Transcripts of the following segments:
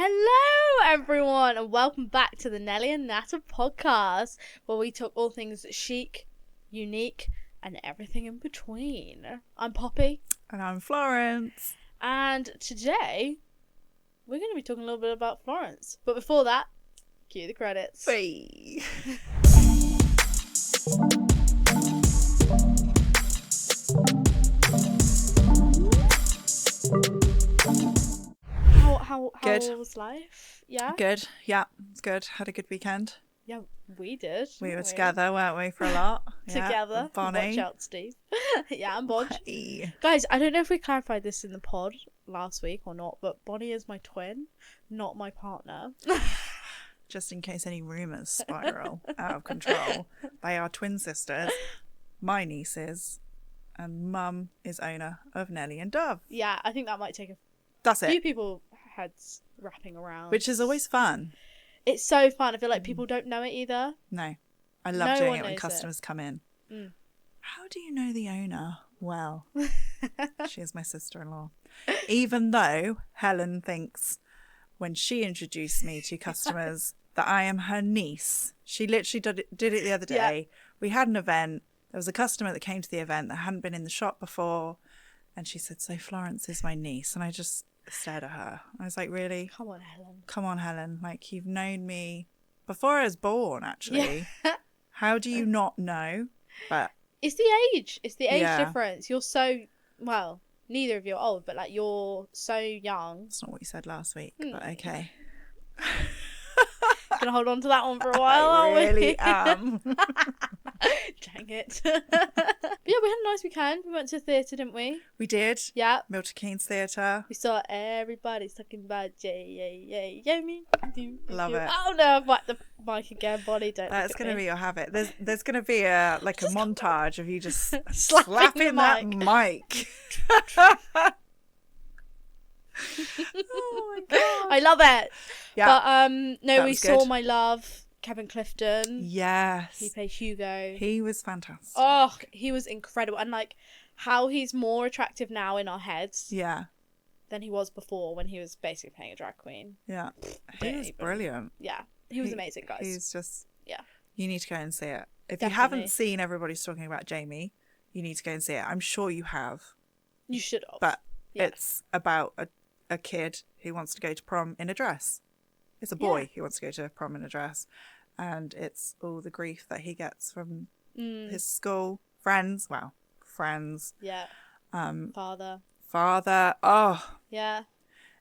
Hello everyone and welcome back to the Nellie and Natter Podcast, where we talk all things chic, unique and everything in between. I'm Poppy. And I'm Florence. And today we're going to be talking a little bit about Florence. But before that, cue the credits. Hey. How Good. was life? Yeah? Good. Yeah, it's good. Had a good weekend. Yeah, we did. We were together, weren't we, for a lot? Together. Bonnie. Watch out, Steve. Yeah, and Bodge. Hey. Guys, I don't know if we clarified this in the pod last week or not, but Bonnie is my twin, not my partner. Just in case any rumours spiral out of control. They are twin sisters, my nieces, and Mum is owner of Nellie and Dove. Yeah, I think that might take a That's few it. people heads wrapping around. Which is always fun. It's so fun. I feel like people don't know it either. No. I love No doing one it when knows customers come in. Mm. How do you know the owner? Well, she is my sister-in-law. Even though Helen thinks when she introduced me to customers that I am her niece. She literally did it the other day. Yeah. We had an event. There was a customer that came to the event that hadn't been in the shop before. And she said, "So Florence is my niece." And I just stared at her. I was like, really? Come on, Helen. Come on, Helen. Like, you've known me before I was born, actually. Yeah. How do you not know? But it's the age. It's the age Yeah. difference. You're so, well, neither of you are old, but like you're so young. That's not what you said last week, but okay. Gonna hold on to that one for a while, I aren't we? really am. Dang it. But yeah, we had a nice weekend. We went to the theatre, didn't we? We did. Yeah. Milton Keynes Theatre. We saw everybody talking about Jamie. Love it. Oh no, I've whacked the mic again, Bonnie. Don't. That's going to be your habit. There's going to be a montage of you just slapping that the mic. Oh my god. I love it. Yeah. But no, That we was saw good. my love, Kevin Clifton. Yes. He played Hugo. He was fantastic. Oh, he was incredible. And like how he's more attractive now in our heads Yeah. than he was before when he was basically playing a drag queen. Yeah. Don't He was even- brilliant. Yeah. He was amazing, guys. He's just... Yeah. You need to go and see it. If Definitely. you haven't seen Everybody's Talking About Jamie, you need to go and see it. I'm sure you have. You should have. But Yeah. it's about a kid who wants to go to prom in a dress. It's a boy who wants to go to prom in a dress. And it's all the grief that he gets from his school, friends. Yeah. Father. Oh, Yeah.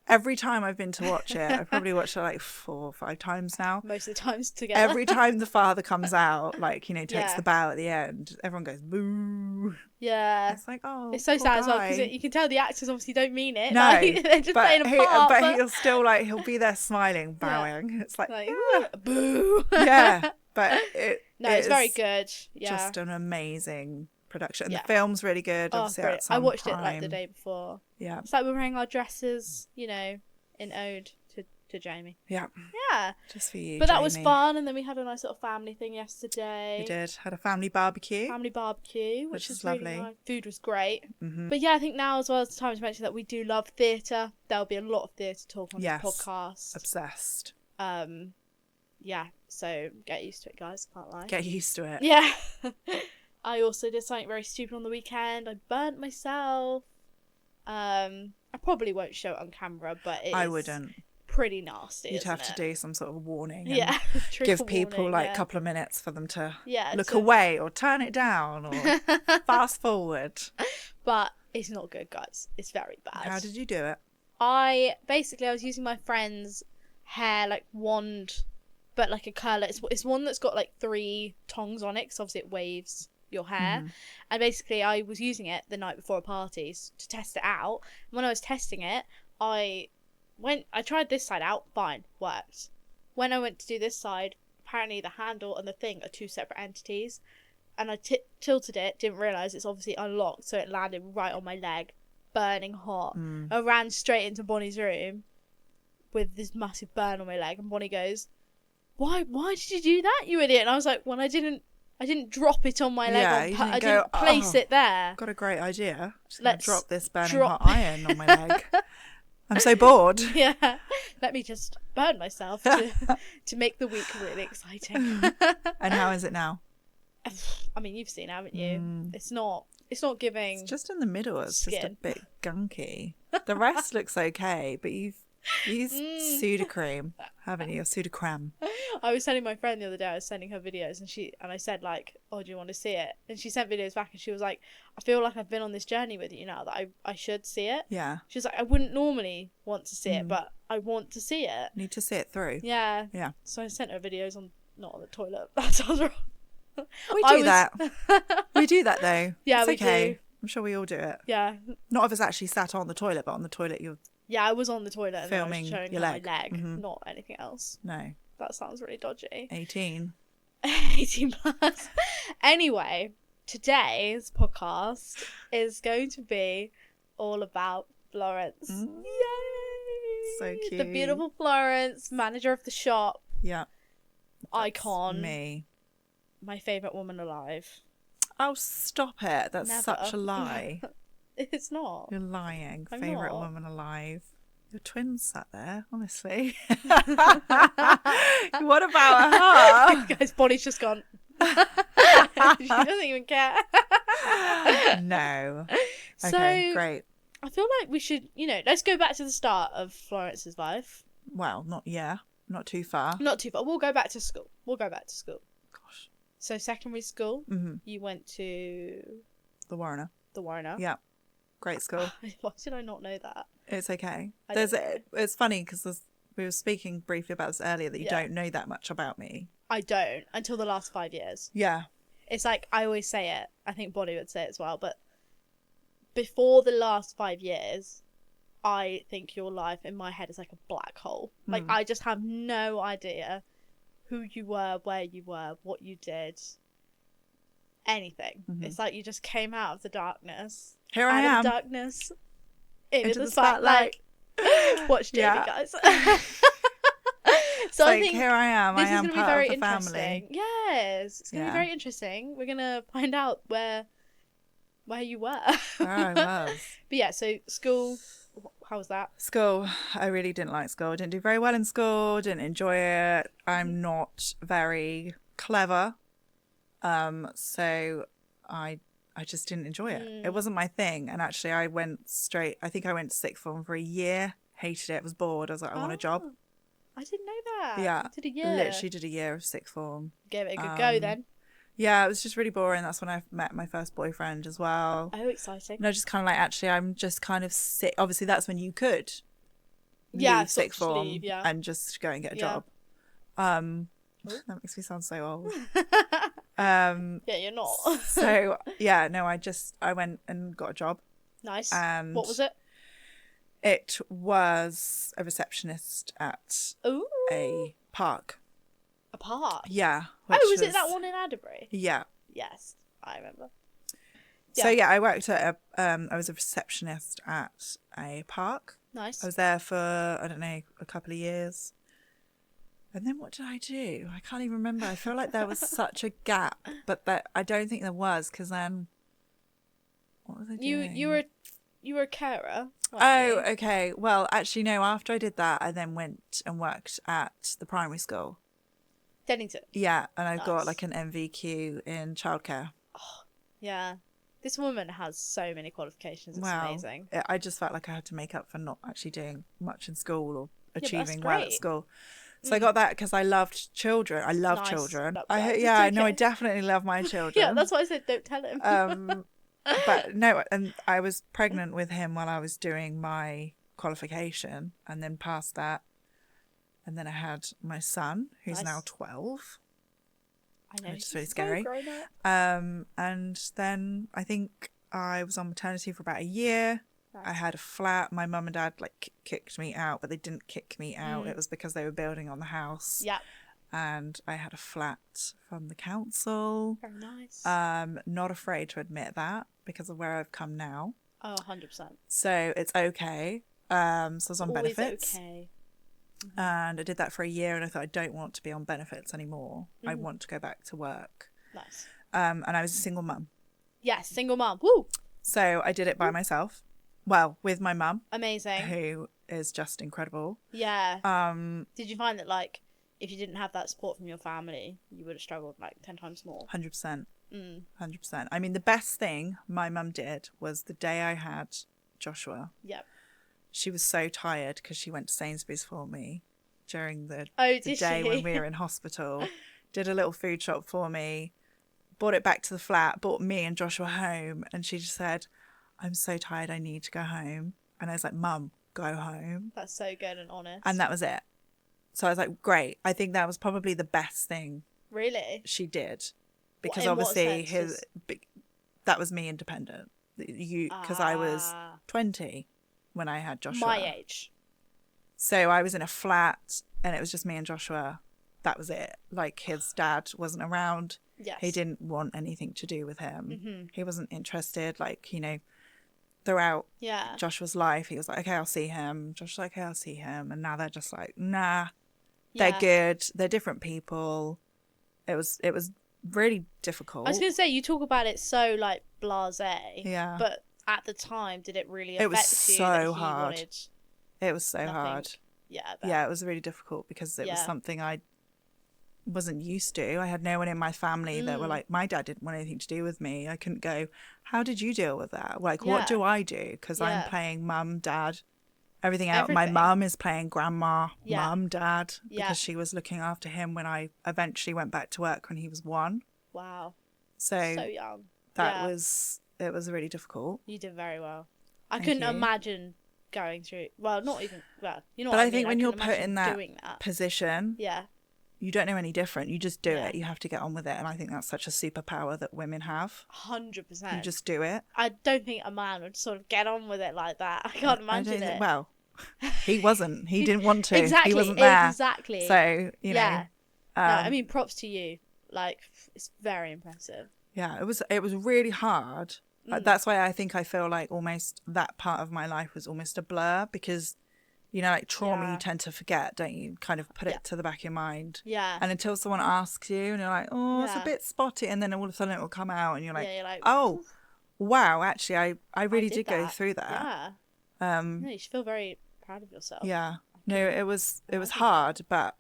every time I've been to watch it, I've probably watched it like 4 or 5 times now. Most of the times together. Every time the father comes out, like, takes Yeah. the bow at the end, everyone goes, boo. Yeah. It's like, oh, It's so poor sad as well guy. because you can tell the actors obviously don't mean it. No, Like, they're just playing a part. but he'll still he'll be there smiling, bowing. It's like, boo. yeah, but it's very good. Yeah. just an amazing production. And Yeah. the film's really good. Oh, Obviously, brilliant. that's I on watched it Prime. like the day before. Yeah, It's like we're wearing our dresses, in ode to Jamie. yeah, Yeah. just for you. But that was Jamie. fun, and then we had a nice little family thing yesterday. We did. Had a family barbecue. Family barbecue, which Which was is really lovely. nice. Food was great. Mm-hmm. But yeah, I think now as well is the time to mention that we do love theatre. There'll be a lot of theatre talk on Yes. this podcast. Obsessed. Yeah, so get used to it, guys. Can't lie. Get used to it. Yeah. I also did something very stupid on the weekend. I burnt myself. I probably won't show it on camera, but I wouldn't. pretty nasty. You'd have to it? do some sort of warning. And Yeah. give Trigger people warning, like yeah. a couple of minutes for them to Yeah, look to- away or turn it down or fast forward. But it's not good, guys. It's very bad. How did you do it? I was using my friend's hair like wand, but like a curler. It's one that's got like 3 tongs on it because obviously it waves your hair. And basically I was using it the night before a party to test it out. And when I was testing it, I tried this side out, fine, worked. When I went to do this side, apparently the handle and the thing are 2 separate entities. And I tilted it, didn't realise it's obviously unlocked, so it landed right on my leg, burning hot. I ran straight into Bonnie's room with this massive burn on my leg, and Bonnie goes, Why did you do that, you idiot? And I was like, I didn't drop it on my leg. Yeah, I didn't place it there. Got a great idea. Just Let's drop this burning drop- hot iron on my leg. I'm so bored. Yeah. Let me just burn myself to make the week really exciting. And how is it now? I mean, you've seen, haven't you? It's not giving. It's just in the middle. It's skin. just a bit gunky. The rest looks okay, but you've used Sudocreme, haven't you? Or Sudocrem. I was telling my friend the other day, I was sending her videos, and I said, like, oh, do you want to see it? And she sent videos back, and she was like, I feel like I've been on this journey with you now that I should see it. Yeah. She was like, I wouldn't normally want to see it, but I want to see it. Need to see it through. Yeah. Yeah. So I sent her videos not on the toilet. That sounds wrong. We do that. We do that though. Yeah, it's we okay. do. I'm sure we all do it. Yeah. Not if it's actually sat on the toilet, but on the toilet you're Yeah, I was on the toilet and filming I was showing your her leg. my leg, Mhm. not anything else. No. That sounds really dodgy. 18. 18 plus. Anyway, today's podcast is going to be all about Florence. Mm. Yay! So The cute. beautiful Florence, manager of the shop, Yeah. icon, Me. my favourite woman alive. Oh, stop it. That's Never. such a lie. It's not. You're lying. I'm Favourite not. woman alive. Your twins sat there, honestly. What about her? Guy's body's just gone. She doesn't even care. No. So, Okay, great. I feel like we should, let's go back to the start of Florence's life. Well, not too far. Not too far. We'll go back to school. Gosh. So secondary school, Mm-hmm. you went to The Warner. the Warner. Yeah. Great school. Why did I not know that? It's okay. I don't know. It's funny because we were speaking briefly about this earlier that you Yeah. don't know that much about me. I don't until the last 5 years. Yeah. It's like I always say it. I think Bonnie would say it as well. But before the last 5 years, I think your life in my head is like a black hole. Like I just have no idea who you were, where you were, what you did, anything. Mhm. It's like you just came out of the darkness. Here I Out am. of darkness into the spotlight. spotlight. Watch Jamie, Yeah. guys. It's So I like, think here I am. I this is am going to be part very of the interesting. family. Yes, it's going to Yeah. be very interesting. We're going to find out where you were. Where I was. But yeah, so school, how was that? School. I really didn't like school. I didn't do very well in school. Didn't enjoy it. I'm not very clever. So I just didn't enjoy it. It wasn't my thing. And actually I went to sixth form for a year. Hated it. Was bored. I was like, I want a job. Oh, I didn't know that. Yeah. You did a year. Literally did a year of sixth form. Gave it a good go then. Yeah, it was just really boring. That's when I met my first boyfriend as well. Oh, exciting. And I just kind of like, actually, I'm just kind of sick. Obviously, that's when you could Yeah, leave sixth sort of form leave, yeah. and just go and get a Yeah. job. That makes me sound so old. Yeah, you're not. So yeah, no, I went and got a job. Nice. And What was it? It was a receptionist at Ooh, a park. a park. Yeah. Oh, which was it that one in Adderbury? Yeah. Yes, I remember. So yeah, I worked at I was a receptionist at a park. Nice. I was there for, I don't know, a couple of years. And then what did I do? I can't even remember. I feel like there was such a gap, but I don't think there was, because then what was I doing? You were a carer. weren't Oh, you? okay. Well, actually, no. After I did that, I then went and worked at the primary school. Dennington. Yeah, and I Nice. got like an MVQ in childcare. Yeah. This woman has so many qualifications. It's Wow. amazing. I just felt like I had to make up for not actually doing much in school or but that's achieving well at great. school. So I got that because I loved children. I love Nice. children. Love I dogs. yeah, It's no, I okay. definitely love my children. Yeah, that's why I said don't tell him. But no, and I was pregnant with him while I was doing my qualification, and then past that, and then I had my son, who's Nice. now 12. I know. which is she's really so scary. grown up. And then I think I was on maternity for about a year. Nice. I had a flat. My mum and dad kicked me out, but they didn't kick me out. Mm. It was because they were building on the house. Yeah. And I had a flat from the council. Very nice. Not afraid to admit that because of where I've come now. Oh, 100%. So it's okay. So I was on Always benefits. okay. And I did that for a year, and I thought I don't want to be on benefits anymore. I want to go back to work. Nice. And I was a single mum. Yes, single mom. Woo! So I did it by myself, Well, with my mum, Amazing. who is just incredible. Yeah. Did you find that, like, if you didn't have that support from your family, you would have struggled like 10 times more? 100%. 100%. I mean, the best thing my mum did was the day I had Joshua. Yep. She was so tired because she went to Sainsbury's for me during the day she? when we were in hospital. Did a little food shop for me, brought it back to the flat, brought me and Joshua home, and she just said, I'm so tired, I need to go home. And I was like, Mum, go home. That's so good and honest. And that was it. So I was like, great. I think that was probably the best thing really she did. Because in obviously that was me independent. Because I was 20 when I had Joshua. My age. So I was in a flat and it was just me and Joshua. That was it. Like, his dad wasn't around. Yes. He didn't want anything to do with him. Mm-hmm. He wasn't interested. Like, you know, throughout Joshua's life, he was like, okay, I'll see him. Josh was like, okay, I'll see him. And now they're just like, nah, they're good. They're different people. It was really difficult. I was going to say, you talk about it so, like, blasé. Yeah. But at the time, did it really affect it was you? So hard. It was so hard. Yeah. Yeah, it was really difficult because it was something I wasn't used to. I had no one in my family that were like, my dad didn't want anything to do with me. I couldn't go, how did you deal with that? Like, what do I do? Because I'm playing mum, dad, everything out. My mum is playing grandma, mum, dad, because she was looking after him when I eventually went back to work when he was 1. Wow. So young. It was really difficult. You did very well. I couldn't imagine going through, well, not even, well, you know what I mean? But I think when you're put in that position, you don't know any different. You just do it. You have to get on with it. And I think that's such a superpower that women have. 100%. You just do it. I don't think a man would sort of get on with it like that. I can't imagine it. Well, he wasn't. He didn't want to. Exactly. He wasn't there. Exactly. So, you know. No, I mean, props to you. Like, it's very impressive. Yeah, it was really hard. That's why I think I feel like almost that part of my life was almost a blur because, you know, like trauma you tend to forget, don't you? Kind of put it to the back of your mind. Yeah. And until someone asks you and you're like, oh, it's a bit spotty. And then all of a sudden it will come out and you're like, oh, wow, actually, I really did go through that. Yeah. You should feel very proud of yourself. Yeah. No, it was hard, but,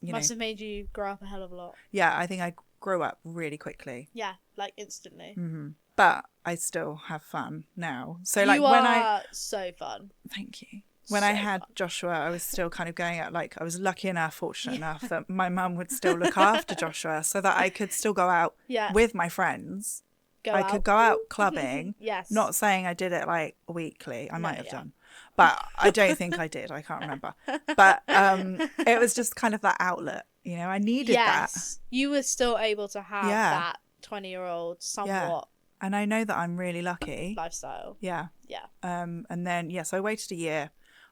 you know. Must have made you grow up a hell of a lot. Yeah, I think I grew up really quickly. Yeah, like instantly. Mm-hmm. But I still have fun now. So you like are so fun. Thank you. When I had Joshua, I was still kind of going out, like I was lucky enough, fortunate enough that my mum would still look after Joshua so that I could still go out with my friends. I could go out clubbing. Yes. Not saying I did it like weekly. I might have done. But I don't think I did. I can't remember. But it was just kind of that outlet. You know, I needed that. You were still able to have that 20-year-old somewhat. Yeah. And I know that I'm really lucky. Lifestyle. Yeah. Yeah. And then, so I waited a year,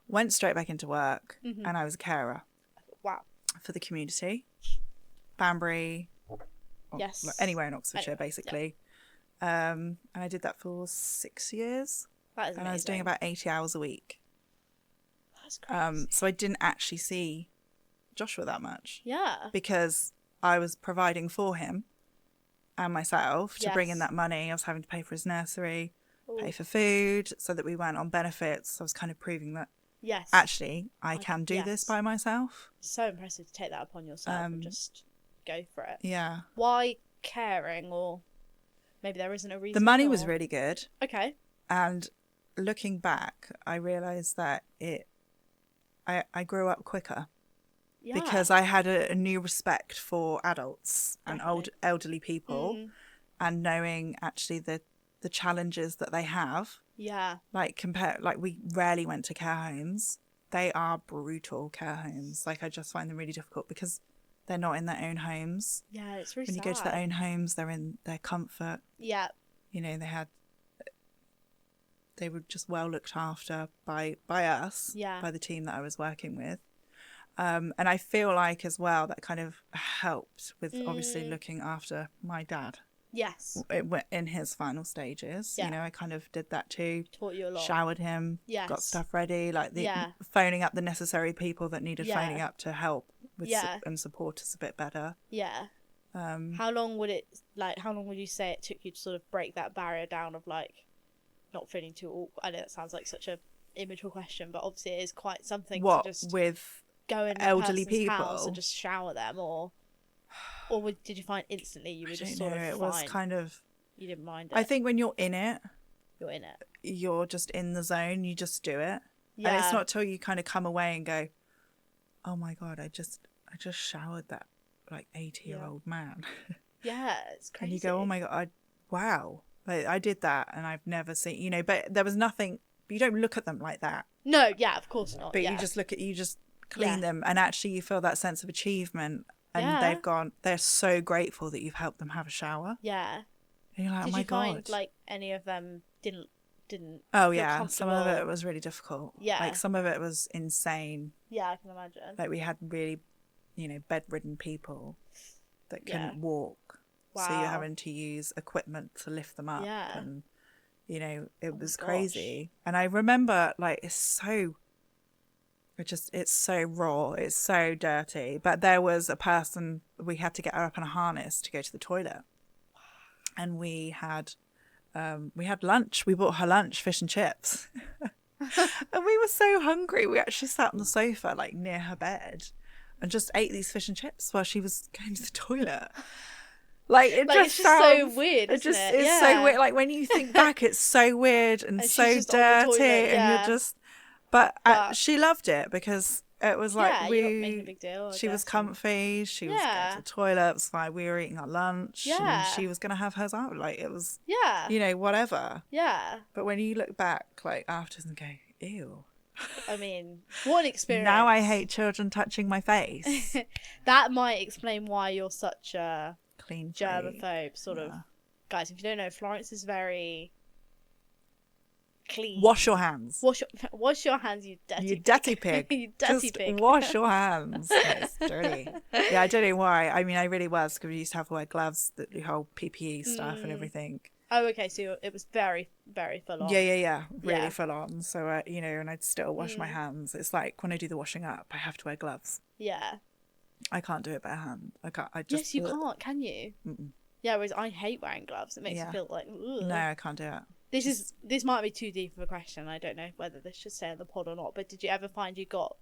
went straight back into work, and I was a carer. Wow. For the community. Banbury. Yes. Anywhere in Oxfordshire, basically. Yeah. And I did that for 6 years. That is amazing. And I was doing about 80 hours a week. That's crazy. So I didn't actually see Joshua that much. Yeah. Because I was providing for him and myself to bring in that money. I was having to pay for his nursery, pay for food, so that we weren't on benefits. I was kind of proving that actually I can do this by myself. So impressive to take that upon yourself and just go for it. Yeah. Why caring, or maybe there isn't a reason? The money was really good. Okay. And looking back, I realised that I grew up quicker. Yeah. Because I had a new respect for adults and elderly people and knowing actually the challenges that they have. Yeah. Like we rarely went to care homes. They are brutal care homes. Like I just find them really difficult because they're not in their own homes. Yeah, it's really When you go to their own homes, they're in their comfort. Yeah. You know, they were just well looked after by us, by the team that I was working with. And I feel like as well that kind of helped with obviously looking after my dad. Yes. In his final stages. Yeah. You know, I kind of did that too. Taught you a lot. Showered him. Yes. Got stuff ready. Like phoning up the necessary people that needed phoning up to help with and support us a bit better. Yeah. How long would you say it took you to sort of break that barrier down of like, not feeling too awkward? I know that sounds like such a immature question, but obviously it is quite something What, to just with go in elderly a person's people house and just shower them, or did you find instantly you were just sort of it fine? was kind of, You didn't mind it. I think when you're in it, you're just in the zone, you just do it. Yeah. And it's not till you kind of come away and go, oh my God, I just showered that like 80-year-old man. Yeah, it's crazy. And you go, oh my God, wow. Like, I did that and I've never seen, you know, but there was nothing, you don't look at them like that. No, yeah, of course not. But yeah. you just clean them, and actually you feel that sense of achievement, and they're so grateful that you've helped them have a shower. Yeah. And you're like, Did oh my you find God. like any of them didn't Oh feel yeah, some of comfortable? it was really difficult. Yeah. Like some of it was insane. Yeah, I can imagine. Like we had really, you know, bedridden people that couldn't walk. Wow. So you're having to use equipment to lift them up. Yeah. And, you know, it was gosh. crazy. And I remember, like, it's so raw. It's so dirty. But there was a person, we had to get her up in a harness to go to the toilet. And we had lunch. We bought her lunch, fish and chips. And we were so hungry. We actually sat on the sofa, like, near her bed and just ate these fish and chips while she was going to the toilet. Like, it like, just it's sounds so weird, isn't it? It's so weird. Like, when you think back, it's so weird and so she's just on the dirty, toilet, and you're just. But she loved it because it was like you're not making a big deal, she was comfy. She was going to the toilet. It was fine. We were eating our lunch, and she was going to have hers out. Like, it was, you know, whatever. Yeah. But when you look back, like, afterwards and go, ew. I mean, what an experience. Now I hate children touching my face. That might explain why you're such a clean germaphobe sort of. Guys, if you don't know, Florence is very clean. Wash your hands. Wash your hands, you dirty You dirty pig. You dirty Just pig. wash your hands. It's dirty. Yeah, I don't know why. I mean, I really was, because we used to have to wear gloves, the whole PPE stuff and everything. Oh, okay. So it was very, very full on. Yeah. Really full on. So, you know, and I'd still wash my hands. It's like when I do the washing up, I have to wear gloves. Yeah. I can't do it by hand. I can't. I just. Yes, you can't, can you? Mm-mm. Yeah, whereas I hate wearing gloves. It makes me feel like, ugh. No, I can't do it. This might be too deep of a question. I don't know whether this should stay on the pod or not. But did you ever find you got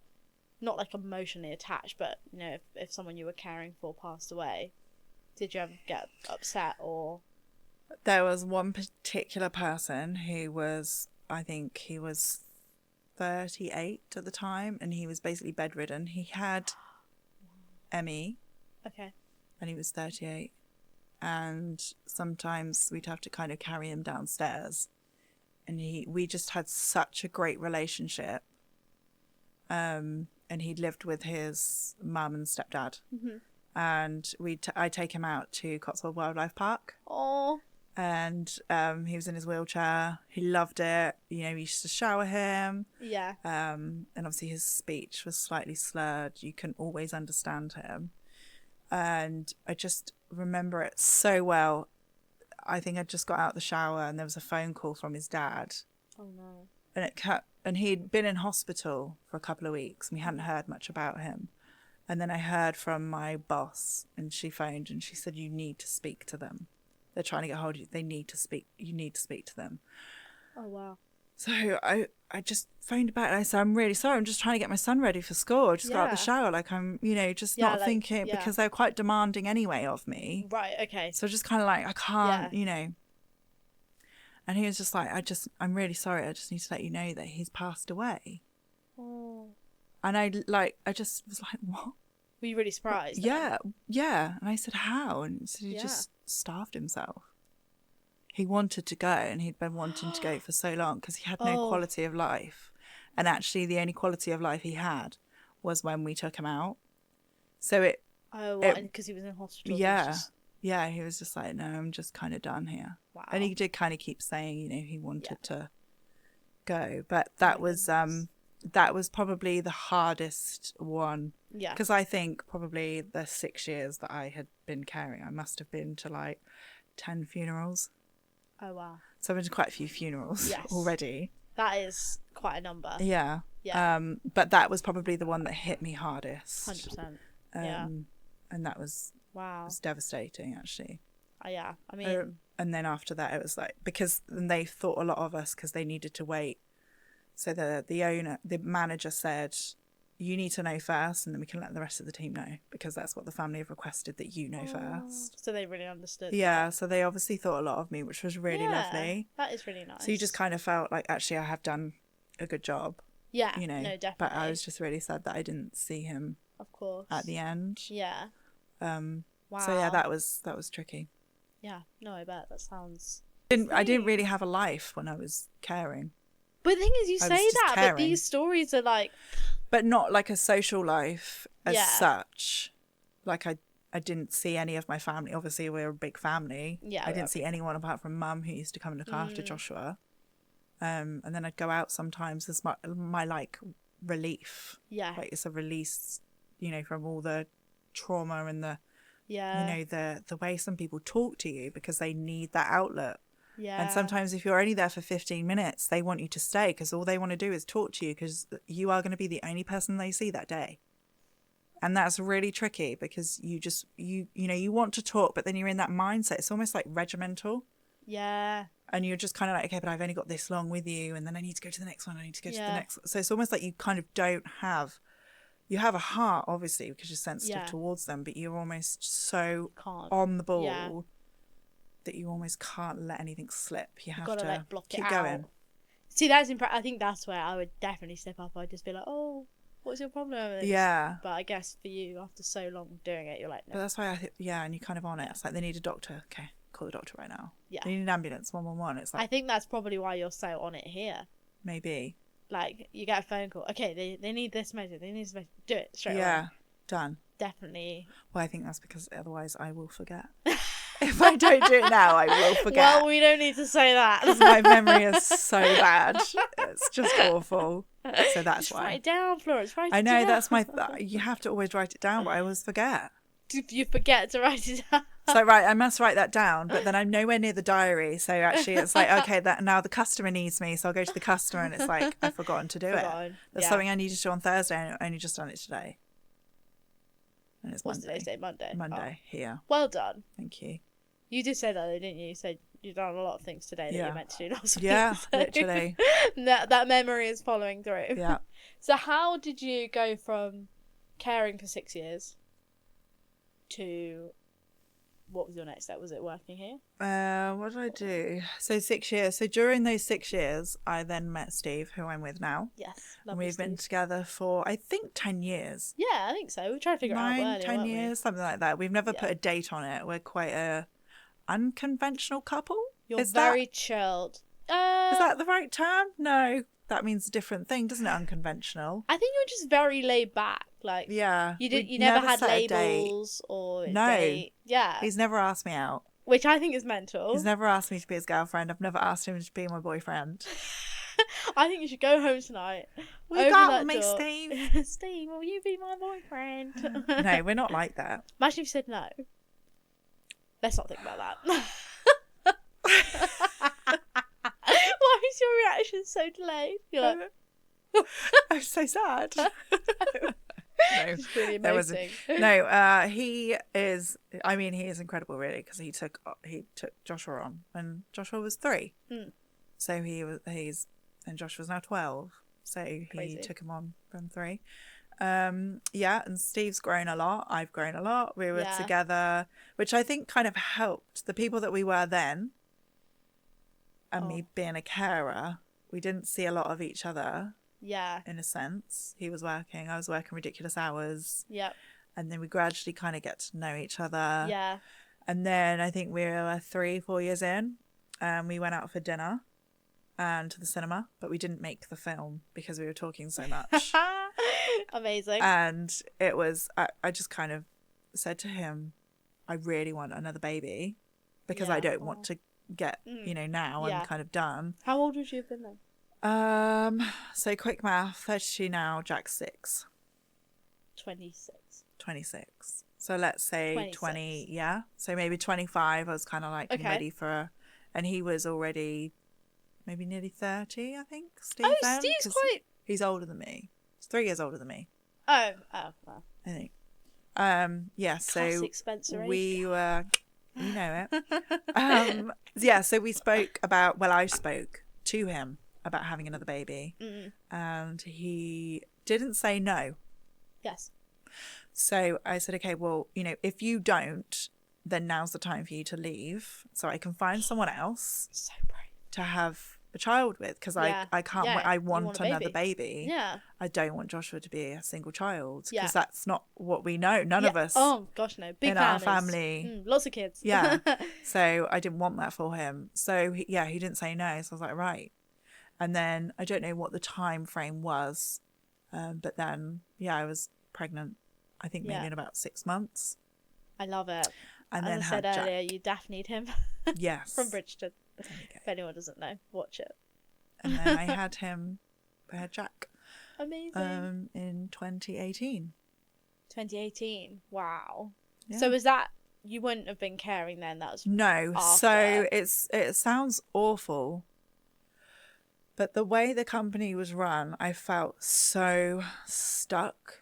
not like emotionally attached, but you know, if someone you were caring for passed away, did you ever get upset or? There was one particular person who was, I think he was 38 at the time, and he was basically bedridden. He had ME. Okay. And he was 38. And sometimes we'd have to kind of carry him downstairs. And we just had such a great relationship. And he lived with his mum and stepdad. Mm-hmm. And I'd take him out to Cotswold Wildlife Park. Oh. And he was in his wheelchair. He loved it. You know, we used to shower him. Yeah. And obviously his speech was slightly slurred. You couldn't always understand him. And I just remember it so well. I think I just got out of the shower and there was a phone call from his dad. Oh no. And he'd been in hospital for a couple of weeks and we hadn't heard much about him. And then I heard from my boss, and she phoned and she said, you need to speak to them. They're trying to get hold of you. They need to speak. You need to speak to them. Oh, wow. So I just phoned back and I said, I'm really sorry. I'm just trying to get my son ready for school. I just got out of the shower. Like, I'm, you know, just not thinking, because they're quite demanding anyway of me. Right, okay. So just kind of like, I can't, you know. And he was just like, I'm really sorry. I just need to let you know that he's passed away. Oh. And I just was like, what? Were you really surprised? Yeah. And I said, how? And he said he just starved himself. He wanted to go, and he'd been wanting to go for so long because he had no quality of life. And actually the only quality of life he had was when we took him out. So it... Oh, because he was in hospital. Yeah. Yeah, he was just like, no, I'm just kind of done here. Wow. And he did kind of keep saying, you know, he wanted to go. But that was probably the hardest one. Yeah. Because I think probably the 6 years that I had been caring, I must have been to like 10 funerals. Oh, wow. So I've been to quite a few funerals already. That is quite a number. Yeah. Yeah. But that was probably the one that hit me hardest. 100%. And that was was devastating, actually. Yeah, I mean... and then after that, it was like, because they thought a lot of us because they needed to wait. So the manager said, you need to know first, and then we can let the rest of the team know, because that's what the family have requested, that you know first. So they really understood. Yeah, so they obviously thought a lot of me, which was really lovely. That is really nice. So you just kind of felt like, actually, I have done a good job. Yeah, you know, no, definitely. But I was just really sad that I didn't see him. Of course. At the end. Yeah. Wow. So yeah, that was tricky. Yeah, no, I bet that sounds. I didn't really have a life when I was caring. But the thing is, you say that, caring. But these stories are like. But not like a social life as such. Like I didn't see any of my family. Obviously, we're a big family. Yeah. I didn't see anyone apart from Mum, who used to come and look after Joshua. And then I'd go out sometimes as my like relief. Yeah. Like it's a release, you know, from all the trauma and the, you know, the way some people talk to you, because they need that outlet. Yeah. And sometimes if you're only there for 15 minutes, they want you to stay, because all they want to do is talk to you, because you are going to be the only person they see that day. And that's really tricky, because you just, you know, you want to talk, but then you're in that mindset. It's almost like regimental. Yeah. And you're just kind of like, okay, but I've only got this long with you, and then I need to go to the next one. I need to go to the next one. So it's almost like you kind of don't have, you have a heart, obviously, because you're sensitive towards them, but you're almost so on the ball that you almost can't let anything slip. You have to like block keep it out. Going. See, that's I think that's where I would definitely slip up. I'd just be like, oh, what's your problem? Yeah. But I guess for you, after so long doing it, you're like, no. But that's why I think, and you're kind of on it. It's like, they need a doctor. Okay, call the doctor right now. Yeah. They need an ambulance, 111. It's like, I think that's probably why you're so on it here. Maybe. Like, you get a phone call. Okay, they need this measure. They need this measure. Do it straight away. Yeah, done. Definitely. Well, I think that's because otherwise I will forget. If I don't do it now, I will forget. Well, we don't need to say that. Because my memory is so bad. It's just awful. So that's just why. Write it down, Florence. Write it down. I know, that's my... you have to always write it down, but I always forget. You forget to write it down. So, right, I must write that down, but then I'm nowhere near the diary. So actually it's like, okay, that now the customer needs me, so I'll go to the customer, and it's like, I've forgotten to do it. There's something I needed to do on Thursday, and I only just done it today. And it's Monday. What's today's date? Monday? Monday, here. Well done. Thank you. You did say that, though, didn't you? You said you've done a lot of things today that you meant to do last week. Yeah, so literally. that memory is following through. Yeah. So how did you go from caring for 6 years to... What was your next step? Was it working here? What did I do? So 6 years. So during those 6 years, I then met Steve, who I'm with now. Yes. And we've been together for, I think, 10 years. Yeah, I think so. We tried to figure it out earlier, 10 years, something like that. We've never put a date on it. We're quite a unconventional couple. You're very chilled. Is that the right term? No. That means a different thing, doesn't it? Unconventional. I think you're just very laid back. Like, you never had labels or a date. Yeah. He's never asked me out. Which I think is mental. He's never asked me to be his girlfriend. I've never asked him to be my boyfriend. I think you should go home tonight. Will you go out with me, Steve? Steve, will you be my boyfriend? No, we're not like that. Imagine if you said no. Let's not think about that. Why is your reaction so delayed? You're like... I'm so sad. No, it's really amazing. He is. I mean, he is incredible, really, because he took Joshua on when Joshua was 3. So and Joshua's now 12. So he took him on from 3. And Steve's grown a lot. I've grown a lot. We were together, which I think kind of helped. The people that we were then, and me being a carer, we didn't see a lot of each other. Yeah. In a sense. He was working. I was working ridiculous hours. Yep. And then we gradually kind of get to know each other. Yeah. And then I think we were 3-4 years in, and we went out for dinner and to the cinema, but we didn't make the film because we were talking so much. Amazing. And it was, I just kind of said to him, I really want another baby, because I don't want to get, now I'm kind of done. How old would you have been then? So quick math, 32 now, Jack's 6. 26. So let's say 26. 20, yeah. So maybe 25, I was kind of like ready for, and he was already maybe nearly 30, I think. Steve Steve's quite... He's older than me. He's 3 years older than me. Oh, well. I think. So Spencer we were You know it. Yeah, so we spoke about, well, I spoke to him about having another baby. And he didn't say no. Yes. So I said, okay, well, you know, if you don't, then now's the time for you to leave so I can find someone else So brave. to have a child with, because I can't. Yeah, I you want a another baby. Yeah. I don't want Joshua to be a single child, because Yeah. that's not what we know. None of us. Oh gosh, no. Big in families. our family. Lots of kids. Yeah. So I didn't want that for him. So he didn't say no. So I was like, right. And then I don't know what the time frame was, but then I was pregnant. I think maybe in about 6 months. I love it. And As then I said had earlier, Jack. you daphne'd him. Yes. From Bridgeton. If anyone doesn't know, watch it. And then I had Jack. Amazing. In 2018. 2018. Wow. Yeah. So was that, you wouldn't have been caring then? That was No. after. So it sounds awful, but the way the company was run, I felt so stuck.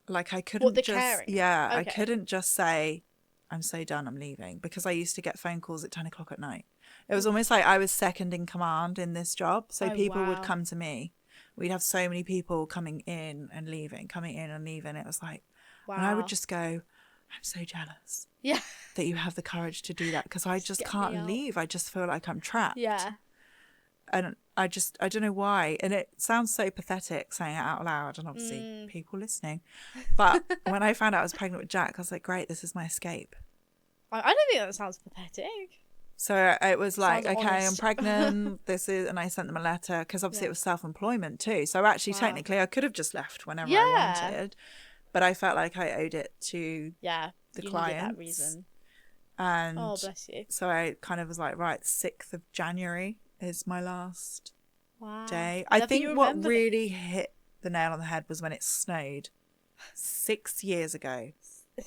Like I couldn't caring? Yeah, Okay. I couldn't just say, I'm so done, I'm leaving, because I used to get phone calls at 10 o'clock at night. It was almost like I was second in command in this job. So people would come to me. We'd have so many people coming in and leaving. It was like, and I would just go, I'm so jealous. Yeah. That you have the courage to do that, because I just can't leave. I just feel like I'm trapped. Yeah. And I don't know why. And it sounds so pathetic saying it out loud, and obviously people listening. But when I found out I was pregnant with Jack, I was like, great, this is my escape. I don't think that sounds pathetic. So it was like, Sounds okay, honest. I'm pregnant. And I sent them a letter, because obviously it was self-employment too. So actually, technically, I could have just left whenever I wanted, but I felt like I owed it to the clients. Needed that reason. And oh, bless you. So I kind of was like, right, 6th of January is my last day. I think what really hit the nail on the head was when it snowed 6 years ago.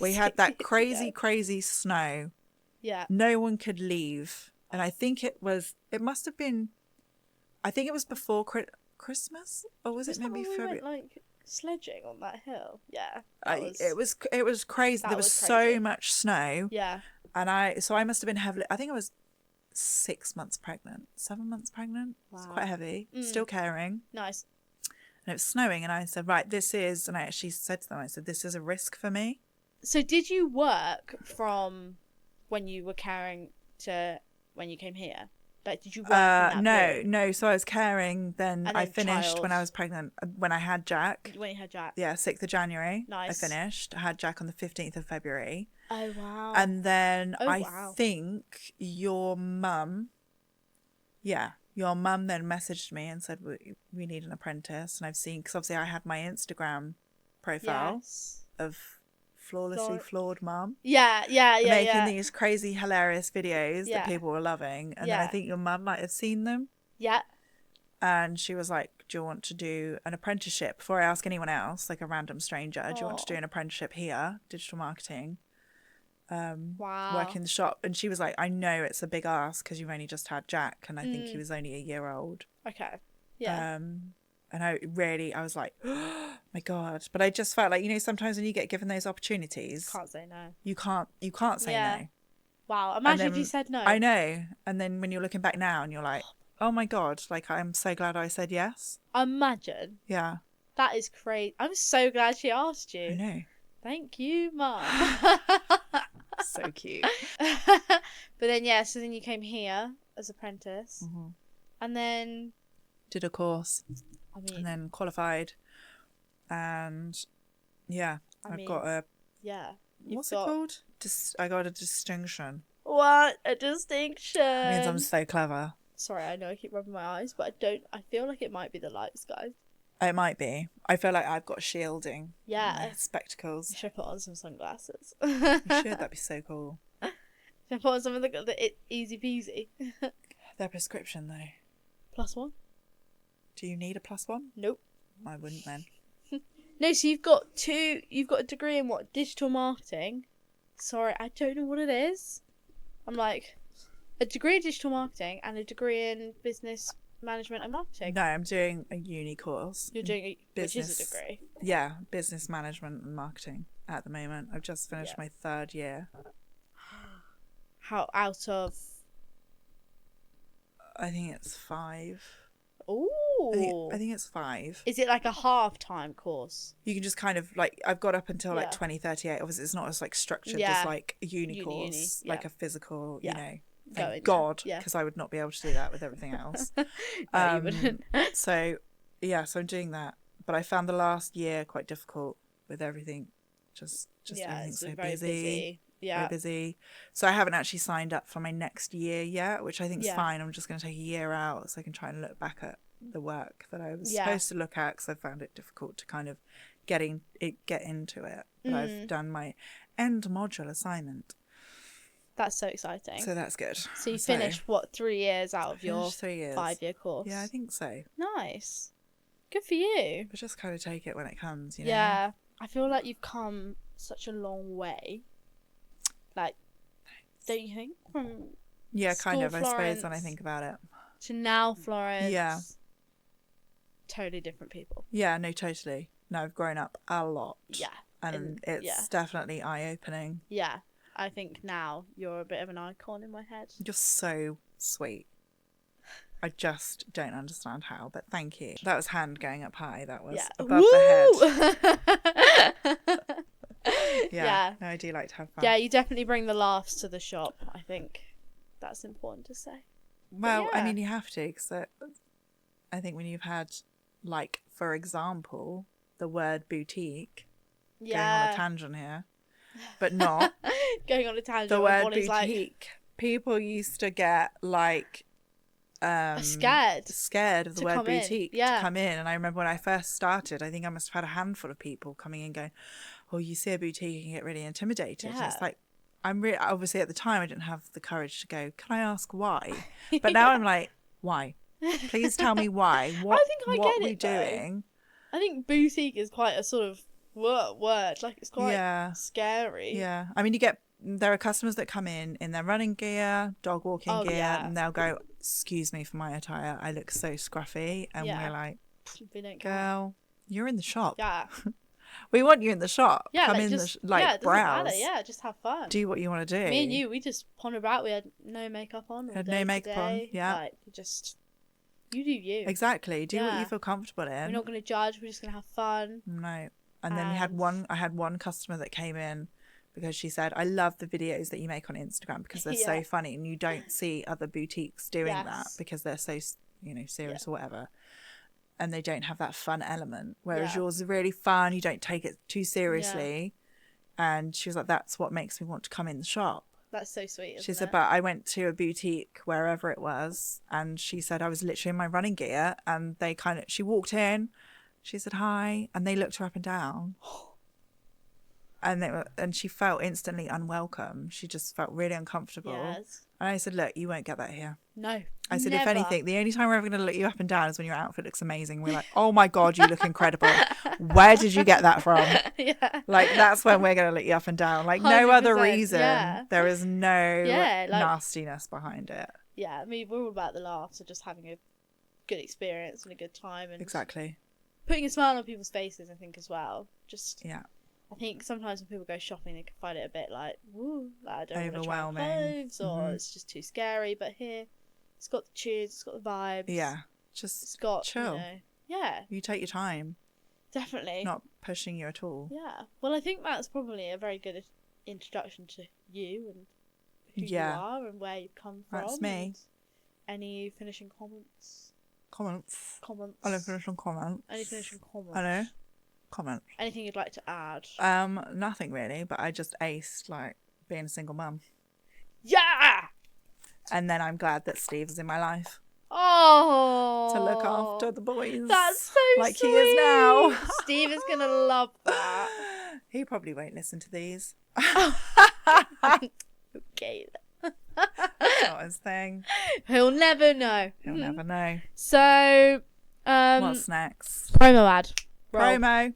We had that crazy snow. Yeah. No one could leave. And I think it was before Christmas, or was it maybe February? We went, like, sledging on that hill. Yeah. It was crazy. There was so much snow. Yeah. And I must have been heavily, I think I was 7 months pregnant. Wow. It's quite heavy. Still caring. Nice. And it was snowing, and I said, right, and I actually said to them, I said, this is a risk for me. So did you work from when you were caring to when you came here? Like, did you work in that period? No. So I was caring, then I finished child. when I was pregnant, when I had Jack. When you had Jack. Yeah, 6th of January. Nice. I finished. I had Jack on the 15th of February. Oh, wow. And then think your mum then messaged me and said, we need an apprentice. And I've seen, because obviously I had my Instagram profile of Flawlessly Flawed Mum. Yeah. Making these crazy, hilarious videos that people were loving. And then I think your mum might have seen them. Yeah. And she was like, do you want to do an apprenticeship? Before I ask anyone else, like a random stranger, do you want to do an apprenticeship here, digital marketing? Work in the shop. And she was like, I know it's a big ask because you've only just had Jack, and I think he was only a year old. Okay. Yeah. And I was like, oh my God. But I just felt like, sometimes when you get given those opportunities, Can't say no. You can't say no. Wow. Imagine if you said no. I know. And then when you're looking back now and you're like, oh my God, like, I'm so glad I said yes. Imagine. Yeah. That is crazy. I'm so glad she asked you. I know. Thank you, Mum. So cute. But then, so then you came here as apprentice. Mm-hmm. And then did a course. And then qualified. And I've got a... Yeah. What's it called? I got a distinction. What? A distinction. It means I'm so clever. Sorry, I know I keep rubbing my eyes, but I feel like it might be the lights, guys. It might be. I feel like I've got shielding. Yeah. Spectacles. You should put on some sunglasses. You should. That'd be so cool. Should I put on some of the easy peasy? They're prescription, though. +1? Do you need a +1? Nope. I wouldn't then. No, so you've got a degree in what? Digital marketing? Sorry, I don't know what it is. I'm like, a degree in digital marketing and a degree in business management and marketing. No, I'm doing a uni course. You're doing which is a degree? Yeah, business management and marketing at the moment. I've just finished my 3rd year. How out of? I think it's 5. Ooh. I think it's 5. Is it like a half-time course? You can just kind of like, I've got up until like Yeah. 2038. Obviously, it's not as like structured Yeah. as like a uni course, yeah. like a physical, Yeah. you know. Going, Thank God, yeah. because I would not be able to do that with everything else. No, you wouldn't. So I'm doing that. But I found the last year quite difficult with everything. Just everything's it's so been very busy. Yeah. Very busy. So I haven't actually signed up for my next year yet, which I think is Yeah. fine. I'm just going to take a year out so I can try and look back at the work that I was Yeah. supposed to look at, because I found it difficult to kind of get into it. But I've done my end module assignment. That's so exciting. So that's good. So you finished, what, 3 years out of your 3 years. 5-year course? Yeah, I think so. Nice. Good for you. But just kind of take it when it comes, you know? Yeah. I feel like you've come such a long way. Like, don't you think? From Yeah, kind school of, I suppose, when I Florence think about it. to now Florence. Yeah. Totally different people. Yeah, no, totally. No, I've grown up a lot. Yeah. And it's definitely eye-opening. Yeah. I think now you're a bit of an icon in my head. You're so sweet. I just don't understand how, but thank you. That was hand going up high. That was above the head. Yeah. No, I do like to have fun. Yeah, you definitely bring the laughs to the shop. I think that's important to say. Well, I mean, you have to, because I think when you've had, like, for example, the word boutique, going on a tangent here, but not. Going on a tangent. The word boutique, like, people used to get, like, scared of the word boutique to come in. And I remember when I first started, I think I must have had a handful of people coming in going, oh, you see a boutique, you can get really intimidated. And it's like, obviously at the time I didn't have the courage to go, can I ask why? But now I'm like, why? Please tell me why. What are we doing? I think boutique is quite a sort of word. Like, it's quite scary. Yeah. I mean, there are customers that come in their running gear, dog walking gear, and they'll go, excuse me for my attire, I look so scruffy. And we're like, girl, you're in the shop. Yeah. We want you in the shop. Yeah, come like, in just, the browse. Matter. Yeah, just have fun. Do what you want to do. Me and you, we just ponder about. We had no makeup on. Had no makeup on. Yeah. Like, you do you. Exactly. Do what you feel comfortable in. We're not going to judge. We're just going to have fun. No. And then I had one customer that came in because she said, I love the videos that you make on Instagram because they're so funny, and you don't see other boutiques doing that because they're so, serious or whatever. And they don't have that fun element. Whereas yours is really fun. You don't take it too seriously. Yeah. And she was like, that's what makes me want to come in the shop. That's so sweet. She said, but I went to a boutique wherever it was, and she said I was literally in my running gear, and she walked in, she said hi, and they looked her up and down. And she felt instantly unwelcome. She just felt really uncomfortable. Yes. And I said, look, you won't get that here. No. I said, if anything, the only time we're ever going to look you up and down is when your outfit looks amazing. We're like, oh my God, you look incredible. Where did you get that from? Like, that's when we're going to look you up and down. Like, no other reason. Yeah. There is no nastiness behind it. Yeah, I mean, we're all about the laughs and just having a good experience and a good time. And exactly. Putting a smile on people's faces, I think, as well. Just, yeah. I think sometimes when people go shopping, they can find it a bit like, woo, like, I don't want to try on clothes, or it's just too scary. But here, it's got the tunes, it's got the vibes. Yeah, just it's got, chill. You take your time. Definitely. Not pushing you at all. Yeah. Well, I think that's probably a very good introduction to you and who you are and where you've come from. That's me. Any finishing comments? Comments. Any finishing comments? Any finishing comments? I know. Comment. Anything you'd like to add? Nothing really, but I just aced like being a single mum. Yeah. And then I'm glad that Steve is in my life. Oh. To look after the boys. That's so like sweet. He is now. Steve is gonna love that. He probably won't listen to these. Okay. That's not his thing. He'll never know. He'll never know. So, what's next? Promo ad. Roll. Promo.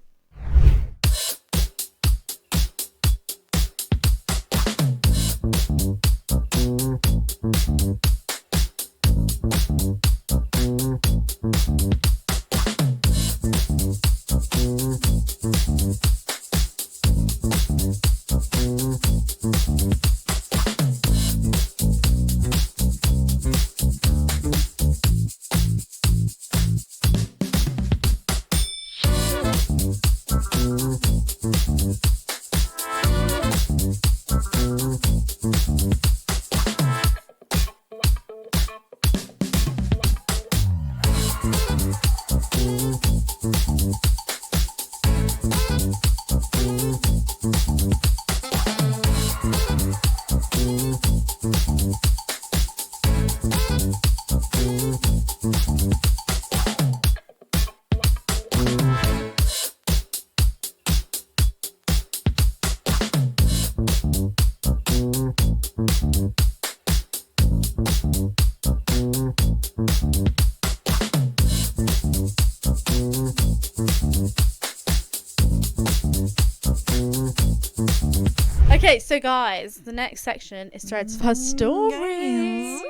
Okay, so guys, the next section is threads of her stories.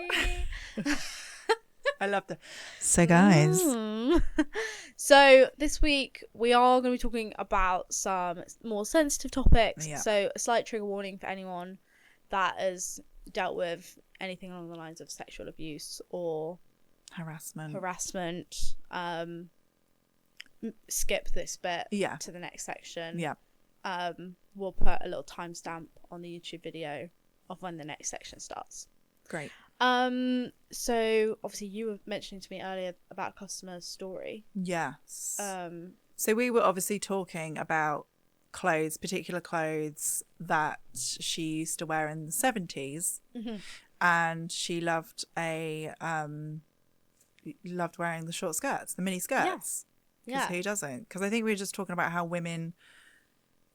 I love that. So guys. So this week we are going to be talking about some more sensitive topics. Yeah. So a slight trigger warning for anyone that has dealt with anything along the lines of sexual abuse or harassment. Skip this bit to the next section. Yeah. We'll put a little timestamp on the YouTube video of when the next section starts. Great. So obviously you were mentioning to me earlier about a customer's story. Yes. So we were obviously talking about particular clothes that she used to wear in the 70s. Mm-hmm. And she loved wearing the short skirts, the mini skirts. Because who doesn't? Because I think we were just talking about how women,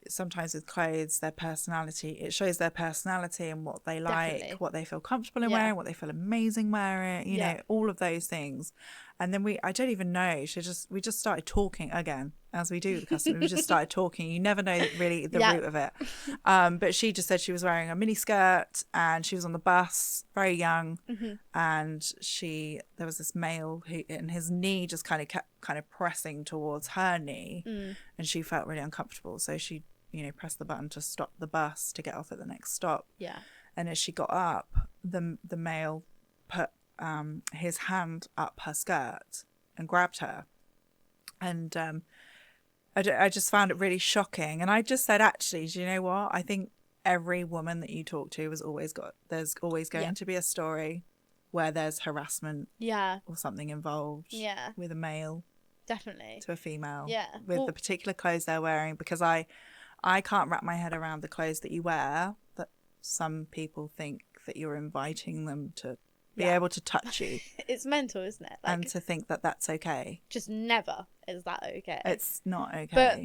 sometimes with clothes, their personality, it shows their personality and what they like, what they feel comfortable in wearing, what they feel amazing wearing, you know, all of those things. And then I don't even know, we just started talking again, as we do with the customer. We just started talking. You never know really the root of it. But she just said she was wearing a mini skirt and she was on the bus, very young. Mm-hmm. And there was this male and his knee just kept pressing towards her knee. And she felt really uncomfortable. So she, pressed the button to stop the bus to get off at the next stop. Yeah. And as she got up, the male put his hand up her skirt and grabbed her. And I just found it really shocking. And I just said, actually, do you know what? I think every woman that you talk to there's always going to be a story where there's harassment or something involved with a male. Definitely. To a female. Yeah. With the particular clothes they're wearing. Because I can't wrap my head around the clothes that you wear, that some people think that you're inviting them to be able to touch you. It's mental, isn't it? And to think that that's okay. Just never is that okay. It's not okay. But